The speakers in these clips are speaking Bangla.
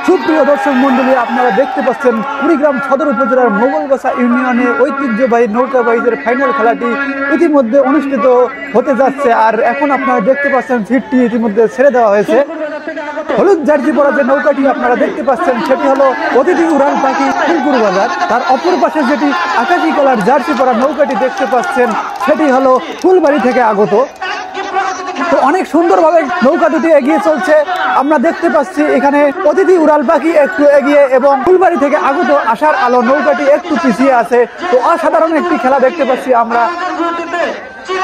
সুপ্রিয় দর্শক মন্ডলী, আপনারা দেখতে পাচ্ছেন কুড়িগ্রাম সদর উপজেলার মোগলগাছা ইউনিয়নে ঐতিহ্যবাহী নৌকাবাহীদের ফাইনাল খেলাটি ইতিমধ্যে অনুষ্ঠিত হতে যাচ্ছে। আর এখন আপনারা দেখতে পাচ্ছেন সিটটি ইতিমধ্যে ছেড়ে দেওয়া হয়েছে। হলুদ জার্সি পরা যে নৌকাটি আপনারা দেখতে পাচ্ছেন সেটি হলো অতিথি উড়ান পাখি ফুলপুর বাজার। তার অপর পাশে যেটি আকাশি কালার জার্সি পরা নৌকাটি দেখতে পাচ্ছেন সেটি হলো ফুলবাড়ি থেকে আগত। তো অনেক সুন্দরভাবে নৌকা দুটি এগিয়ে চলছে। আমরা দেখতে পাচ্ছি এখানে অতিথি উড়াল পাখি একটু এগিয়ে এবং ফুলবাড়ি থেকে আগত আশার আলো নৌকাটি একটু পিছিয়ে আছে। তো অসাধারণ একটি খেলা দেখতে পাচ্ছি আমরা।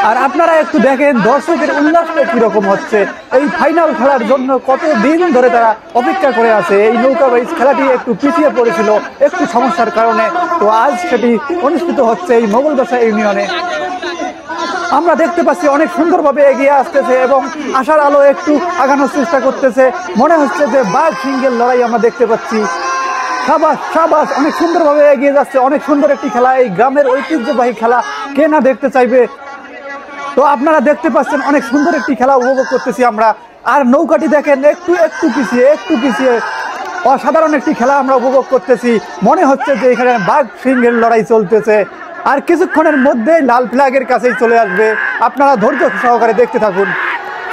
আর আপনারা একটু দেখেন দর্শকের উল্লাসটা কিরকম হচ্ছে। এই ফাইনাল খেলার জন্য কত দিন ধরে তারা অপেক্ষা করে আছে। এই নৌকাবাহী খেলাটি একটু পিছিয়ে পড়েছিল একটু সমস্যার কারণে। তো আজ সেটি অনুষ্ঠিত হচ্ছে এই মোগলগাছা ইউনিয়নে। আমরা দেখতে পাচ্ছি অনেক সুন্দরভাবে এগিয়ে আসতেছে এবং আশার আলো একটু আগানোর চেষ্টা করতেছে। মনে হচ্ছে যে বাঘ সিংহের লড়াই আমরা দেখতে পাচ্ছি। সাবাস সাবাস, অনেক সুন্দরভাবে এগিয়ে যাচ্ছে। অনেক সুন্দর একটি খেলা, এই গ্রামের ঐতিহ্যবাহী খেলা কে না দেখতে চাইবে। তো আপনারা দেখতে পাচ্ছেন অনেক সুন্দর একটি খেলা উপভোগ করতেছি আমরা। আর নৌকাটি দেখেন একটু পিছিয়ে অসাধারণ একটি খেলা আমরা উপভোগ করতেছি। মনে হচ্ছে যে এখানে বাঘ সিংহের লড়াই চলতেছে। আর কিছুক্ষণের মধ্যেই লাল ফ্ল্যাগের কাছেই চলে আসবে। আপনারা ধৈর্য সহকারে দেখতে থাকুন।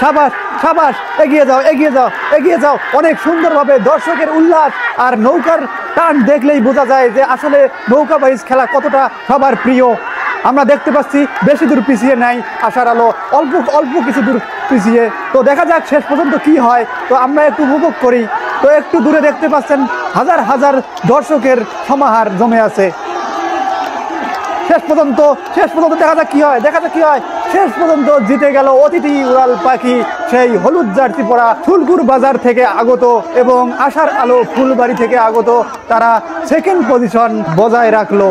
সাবাস সাবাস, এগিয়ে যাও। অনেক সুন্দরভাবে দর্শকের উল্লাস আর নৌকার টান দেখলেই বোঝা যায় যে আসলে নৌকাবাহী খেলা কতটা সবার প্রিয়। আমরা দেখতে পাচ্ছি বেশি দূর পিছিয়ে নাই আশার আলো, অল্প কিছু দূর পিছিয়ে। তো দেখা যাক শেষ পর্যন্ত কি হয়। তো আমরা একটু উপভোগ করি। তো একটু দূরে দেখতে পাচ্ছেন হাজার হাজার দর্শকের সমাহার জমে আছে। শেষ পর্যন্ত দেখা যাক কি হয়। শেষ পর্যন্ত জিতে গেল অতিথি উড়াল পাখি, সেই হলুদ জার্সি পরা ফুলপুর বাজার থেকে আগত এবং আশার আলো ফুলবাড়ি থেকে আগত। তারা সেকেন্ড পজিশন বজায় রাখলো।